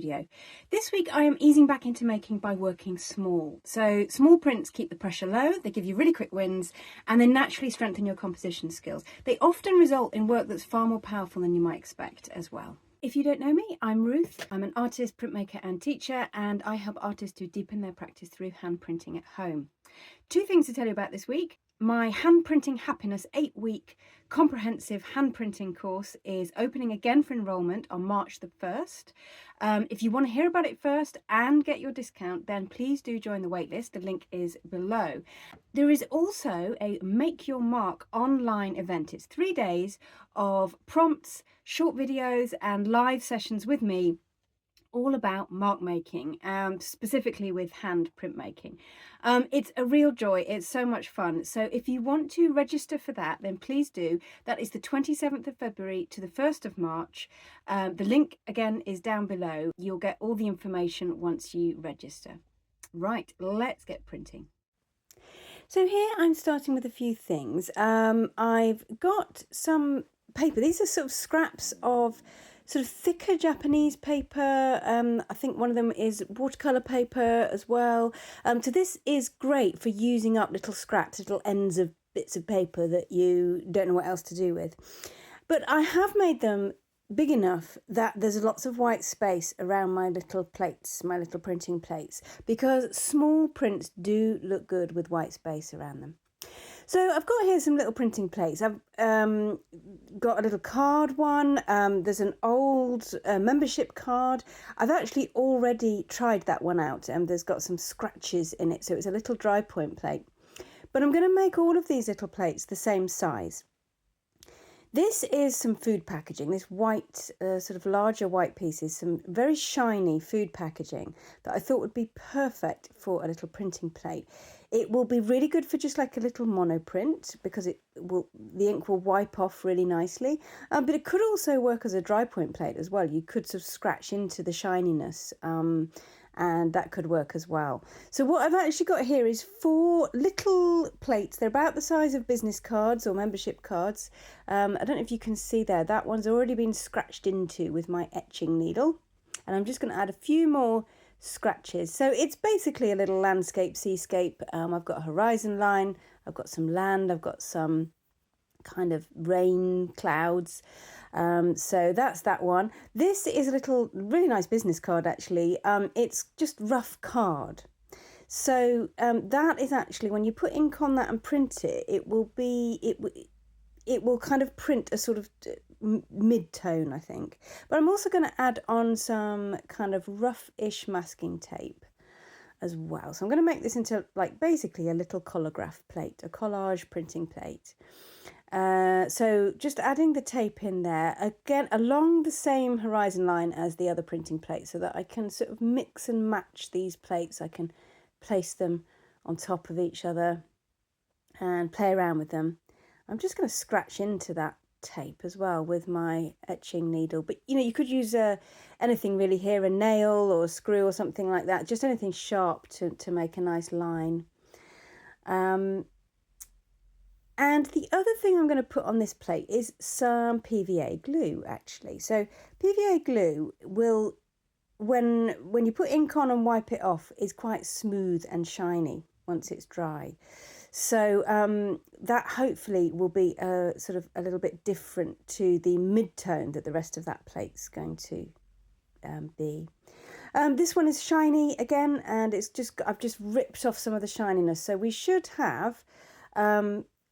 studio. This week I am easing back into making by working small. So small prints keep the pressure low, they give you really quick wins, and they naturally strengthen your composition skills. They often result in work that's far more powerful than you might expect as well. If you don't know me, I'm Ruth. I'm an artist, printmaker and teacher, and I help artists to deepen their practice through hand printing at home. Two things to tell you about this week. My Hand Printing Happiness 8-week comprehensive hand printing course is opening again for enrolment on March the 1st. If you want to hear about it first and get your discount, then please do join the waitlist. The link is below. There is also a Make Your Mark online event. It's 3 days of prompts, short videos and live sessions with me, all about mark making, specifically with hand printmaking. It's a real joy. It's so much fun. So if you want to register for that, then please do. That is the 27th of February to the 1st of March. The link again is down below. You'll get all the information once you register. Right, let's get printing. So here I'm starting with a few things. I've got some paper. These are sort of scraps of sort of thicker Japanese paper. I think one of them is watercolour paper as well. So this is great for using up little scraps, little ends of bits of paper that you don't know what else to do with. But I have made them big enough that there's lots of white space around my little plates, my little printing plates, because small prints do look good with white space around them. So I've got here some little printing plates. I've got a little card one. There's an old membership card. I've actually already tried that one out and there's got some scratches in it. So it's a little drypoint plate. But I'm going to make all of these little plates the same size. This is some food packaging, this white, sort of larger white pieces, some very shiny food packaging that I thought would be perfect for a little printing plate. It will be really good for just like a little monoprint because the ink will wipe off really nicely. But it could also work as a dry point plate as well. You could sort of scratch into the shininess and that could work as well. So what I've actually got here is 4 little plates. They're about the size of business cards or membership cards. I don't know if you can see there. That one's already been scratched into with my etching needle. And I'm just going to add a few more scratches. So it's basically a little landscape, seascape. I've got a horizon line, I've got some land, I've got some kind of rain clouds. So that's that one. This is a little really nice business card actually. It's just rough card. So that is actually, when you put ink on that and print it, it will kind of print a sort of mid-tone, I think. But I'm also going to add on some kind of rough-ish masking tape as well. So I'm going to make this into like basically a little collagraph plate, a collage printing plate. So just adding the tape in there, again along the same horizon line as the other printing plate, so that I can sort of mix and match these plates. I can place them on top of each other and play around with them. I'm just going to scratch into that tape as well with my etching needle, but you know, you could use anything really here, a nail or a screw or something like that, just anything sharp to make a nice line. And the other thing I'm going to put on this plate is some PVA glue actually. So PVA glue will, when you put ink on and wipe it off, is quite smooth and shiny once it's dry. So that hopefully will be sort of a little bit different to the mid-tone that the rest of that plate's going to be. This one is shiny again, and I've just ripped off some of the shininess. So we should have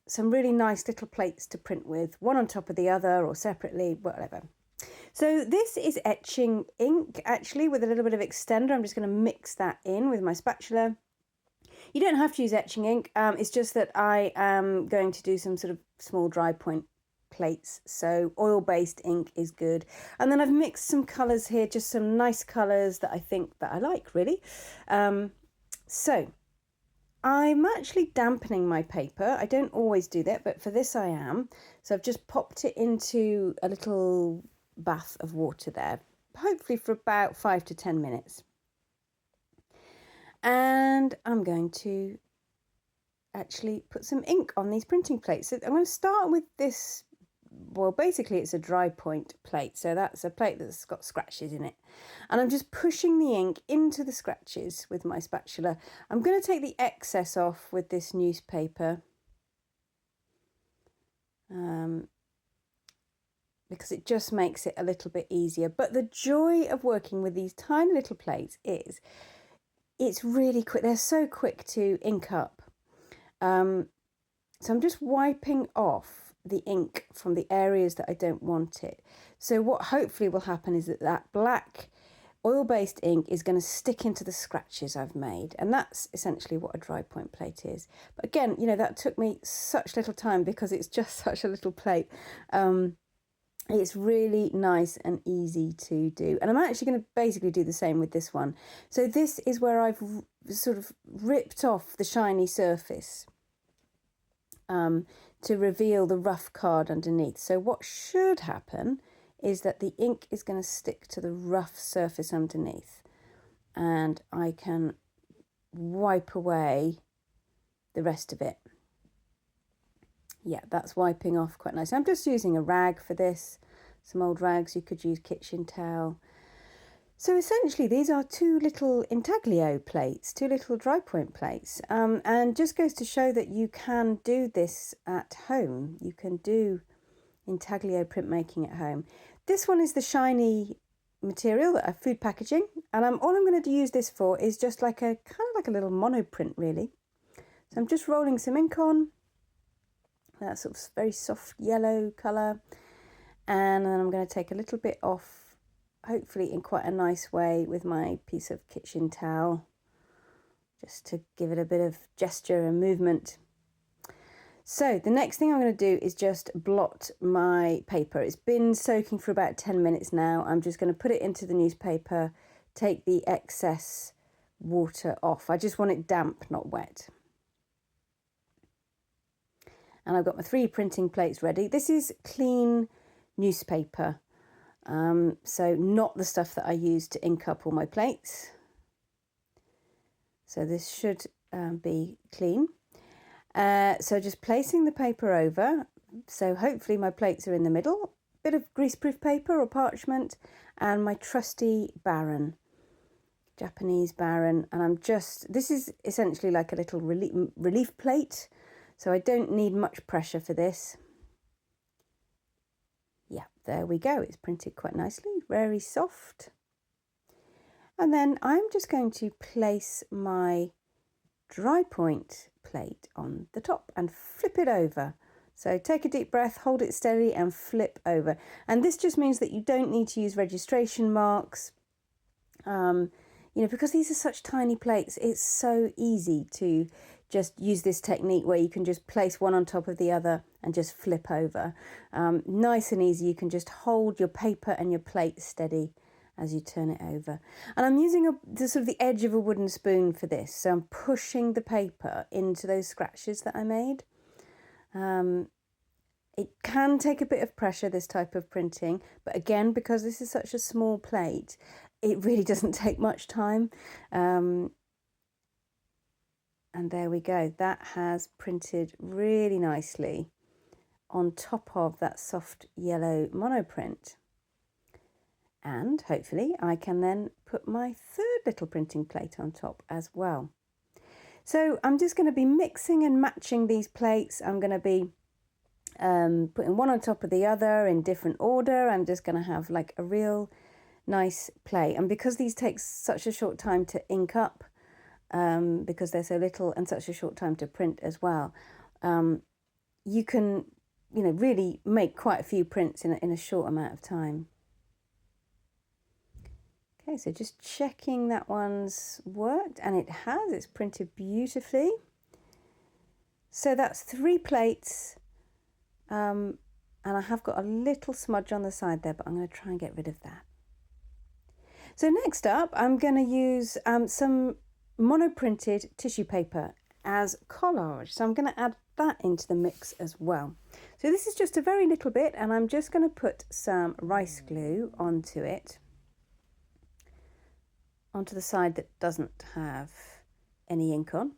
some really nice little plates to print with, one on top of the other or separately, whatever. So this is etching ink actually with a little bit of extender. I'm just going to mix that in with my spatula. You don't have to use etching ink, it's just that I am going to do some sort of small dry point plates, so oil-based ink is good. And then I've mixed some colours here, just some nice colours that I think that I like really. So I'm actually dampening my paper. I don't always do that, but for this I am. So I've just popped it into a little bath of water there, hopefully for about 5 to 10 minutes. And I'm going to actually put some ink on these printing plates. So I'm going to start with this well, basically it's a dry point plate. So that's a plate that's got scratches in it. And I'm just pushing the ink into the scratches with my spatula. I'm going to take the excess off with this newspaper. Because it just makes it a little bit easier. But the joy of working with these tiny little plates is it's really quick. They're so quick to ink up. So I'm just wiping off the ink from the areas that I don't want it. So what hopefully will happen is that that black oil-based ink is going to stick into the scratches I've made. And that's essentially what a dry point plate is. But again, you know, that took me such little time because it's just such a little plate. It's really nice and easy to do. And I'm actually going to basically do the same with this one. So this is where I've sort of ripped off the shiny surface to reveal the rough card underneath. So what should happen is that the ink is going to stick to the rough surface underneath. And I can wipe away the rest of it. Yeah, that's wiping off quite nice. I'm just using a rag for this, some old rags. You could use kitchen towel. So essentially these are two little intaglio plates, two little dry point plates, and just goes to show that you can do this at home. You can do intaglio printmaking at home. This one is the shiny material, food packaging, and all I'm going to use this for is just like a kind of like a little monoprint really. So I'm just rolling some ink on. That sort of very soft yellow colour, and then I'm going to take a little bit off, hopefully in quite a nice way with my piece of kitchen towel, just to give it a bit of gesture and movement. So the next thing I'm going to do is just blot my paper. It's been soaking for about 10 minutes now. I'm just going to put it into the newspaper, take the excess water off. I just want it damp, not wet. And I've got my 3 printing plates ready. This is clean newspaper, so not the stuff that I use to ink up all my plates. So this should be clean. So just placing the paper over, so hopefully my plates are in the middle, bit of greaseproof paper or parchment, and my trusty Baron, Japanese Baron, and this is essentially like a little relief plate. So I don't need much pressure for this. Yeah, there we go. It's printed quite nicely, very soft. And then I'm just going to place my dry point plate on the top and flip it over. So take a deep breath, hold it steady and flip over. And this just means that you don't need to use registration marks. You know, because these are such tiny plates, it's so easy to just use this technique where you can just place one on top of the other and just flip over. Nice and easy. You can just hold your paper and your plate steady as you turn it over. And I'm using the sort of the edge of a wooden spoon for this. So I'm pushing the paper into those scratches that I made. It can take a bit of pressure, this type of printing, but again, because this is such a small plate, it really doesn't take much time. And there we go. That has printed really nicely on top of that soft yellow monoprint. And hopefully I can then put my 3rd little printing plate on top as well. So I'm just going to be mixing and matching these plates. I'm going to be putting one on top of the other in different order. I'm just going to have like a real nice play. And because these take such a short time to ink up, because they're so little and such a short time to print as well, you can, you know, really make quite a few prints in a short amount of time. Okay, so just checking that one's worked, and it has. It's printed beautifully. So that's 3 plates, and I have got a little smudge on the side there, but I'm going to try and get rid of that. So next up, I'm going to use some monoprinted tissue paper as collage. So I'm going to add that into the mix as well. So this is just a very little bit, and I'm just going to put some rice glue onto it, onto the side that doesn't have any ink on.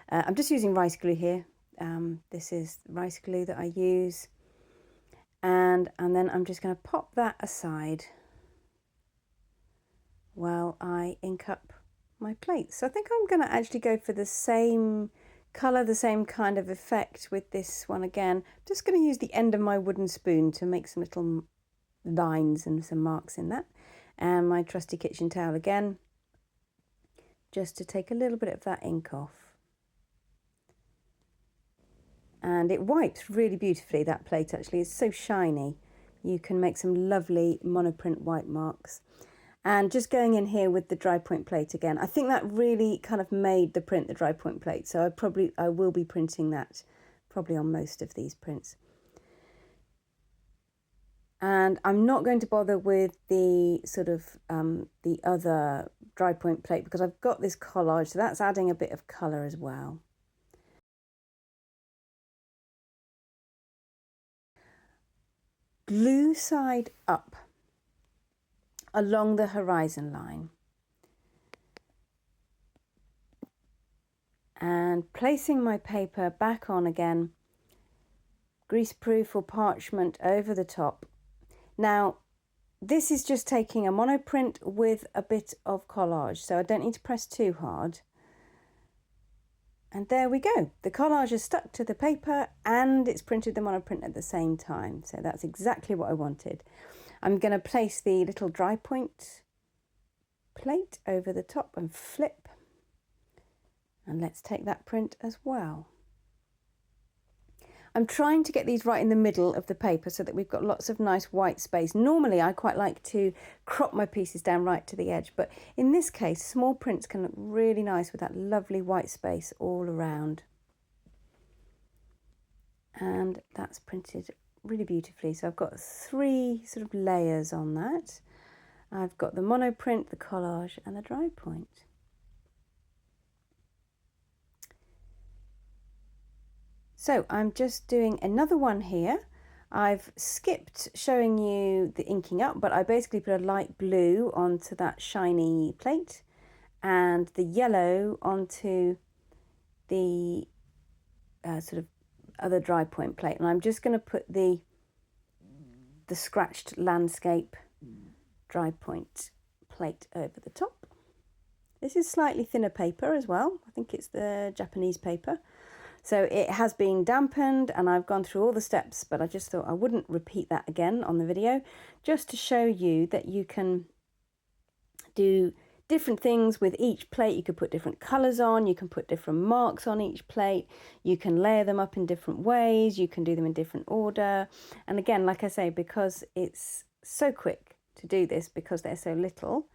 I'm just using rice glue here. This is rice glue that I use. And then I'm just going to pop that aside while I ink up my plates. So I think I'm going to actually go for the same colour, the same kind of effect with this one again. I'm just going to use the end of my wooden spoon to make some little lines and some marks in that. And my trusty kitchen towel again, just to take a little bit of that ink off. And it wipes really beautifully, that plate actually. It's so shiny. You can make some lovely monoprint white marks. And just going in here with the dry point plate again, I think that really kind of made the print, the dry point plate. So I will be printing that probably on most of these prints. And I'm not going to bother with the sort of the other dry point plate because I've got this collage, so that's adding a bit of colour as well. Glue side up along the horizon line. And placing my paper back on again, greaseproof or parchment over the top. Now, this is just taking a monoprint with a bit of collage, so I don't need to press too hard. And there we go. The collage is stuck to the paper and it's printed the monoprint at the same time. So that's exactly what I wanted. I'm going to place the little dry point plate over the top and flip. And let's take that print as well. I'm trying to get these right in the middle of the paper so that we've got lots of nice white space. Normally I quite like to crop my pieces down right to the edge, but in this case small prints can look really nice with that lovely white space all around. And that's printed really beautifully. So I've got 3 sort of layers on that. I've got the monoprint, the collage and the dry point. So I'm just doing another one here. I've skipped showing you the inking up, but I basically put a light blue onto that shiny plate and the yellow onto the sort of other dry point plate. And I'm just going to put the scratched landscape dry point plate over the top. This is slightly thinner paper as well. I think it's the Japanese paper. So it has been dampened and I've gone through all the steps, but I just thought I wouldn't repeat that again on the video, just to show you that you can do different things with each plate. You could put different colours on, you can put different marks on each plate, you can layer them up in different ways, you can do them in different order. And again, like I say, because it's so quick to do this, because they're so little,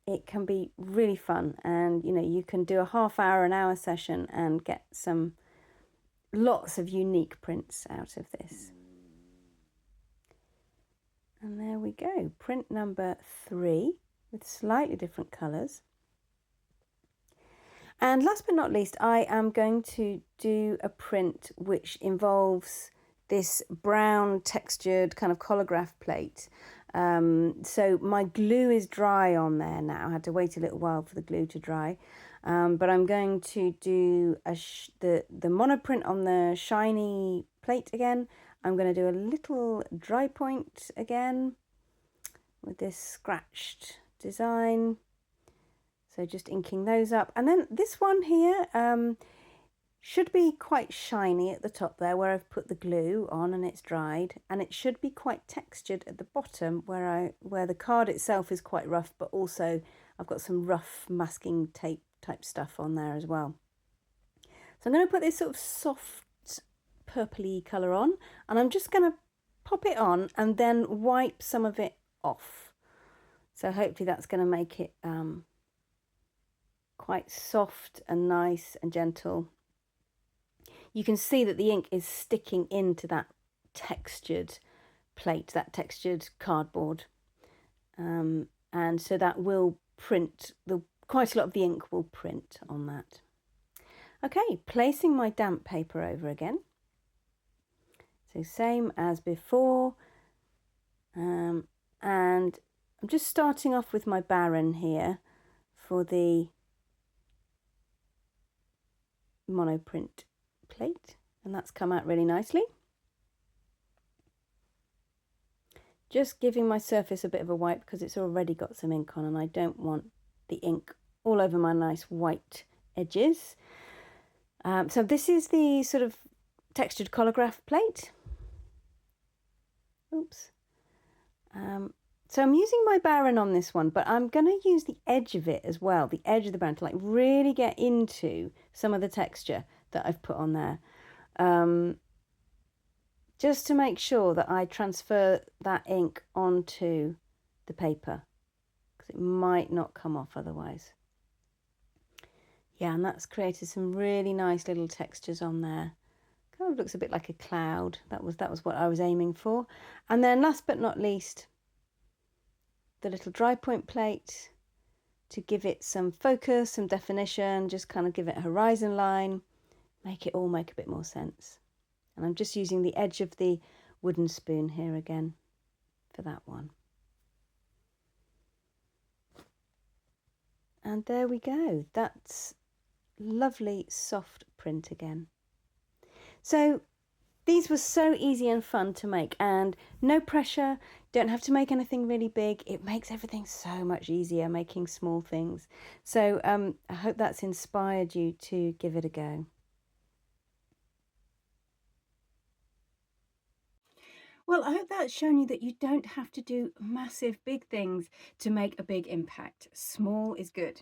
it can be really fun. And you know, you can do a half-hour, an hour session and get lots of unique prints out of this. And there we go, print number 3 with slightly different colours. And last but not least, I am going to do a print which involves this brown textured kind of collagraph plate. So my glue is dry on there now. I had to wait a little while for the glue to dry, but I'm going to do the monoprint on the shiny plate again. I'm going to do a little dry point again with this scratched design. So just inking those up, and then this one here should be quite shiny at the top there where I've put the glue on and it's dried, and it should be quite textured at the bottom where the card itself is quite rough, but also I've got some rough masking tape type stuff on there as well. So I'm going to put this sort of soft purpley colour on, and I'm just going to pop it on and then wipe some of it off. So hopefully that's going to make it quite soft and nice and gentle. You can see that the ink is sticking into that textured plate, that textured cardboard. And so that will print, quite a lot of the ink will print on that. Okay, placing my damp paper over again. So same as before. And I'm just starting off with my Baron here for the monoprint plate, and that's come out really nicely. just giving my surface a bit of a wipe because it's already got some ink on and I don't want the ink all over my nice white edges. So this is the sort of textured collagraph plate. Oops. So I'm using my Baron on this one, but I'm going to use the edge of it as well, the edge of the Baron, to like really get into some of the texture that I've put on there. Just to make sure that I transfer that ink onto the paper, because it might not come off otherwise. Yeah, and that's created some really nice little textures on there. Kind of looks a bit like a cloud. That was what I was aiming for. And then last but not least, the little dry point plate to give it some focus, some definition, just kind of give it a horizon line, make it all make a bit more sense. And I'm just using the edge of the wooden spoon here again for that one. And there we go. That's lovely soft print again. So these were so easy and fun to make, and no pressure, don't have to make anything really big. It makes everything so much easier making small things. So I hope that's inspired you to give it a go. Well, I hope that's shown you that you don't have to do massive big things to make a big impact. Small is good.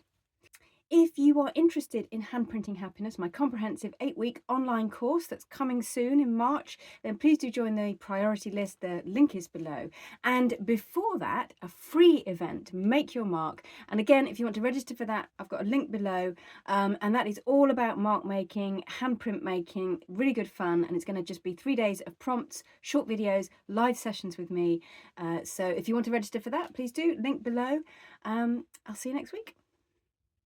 If you are interested in Handprinting Happiness, my comprehensive 8-week online course that's coming soon in March, then please do join the priority list. The link is below. And before that, a free event, Make Your Mark. And again, if you want to register for that, I've got a link below. And that is all about mark making, handprint making, really good fun. And it's going to just be 3 days of prompts, short videos, live sessions with me. So if you want to register for that, please do, link below. I'll see you next week.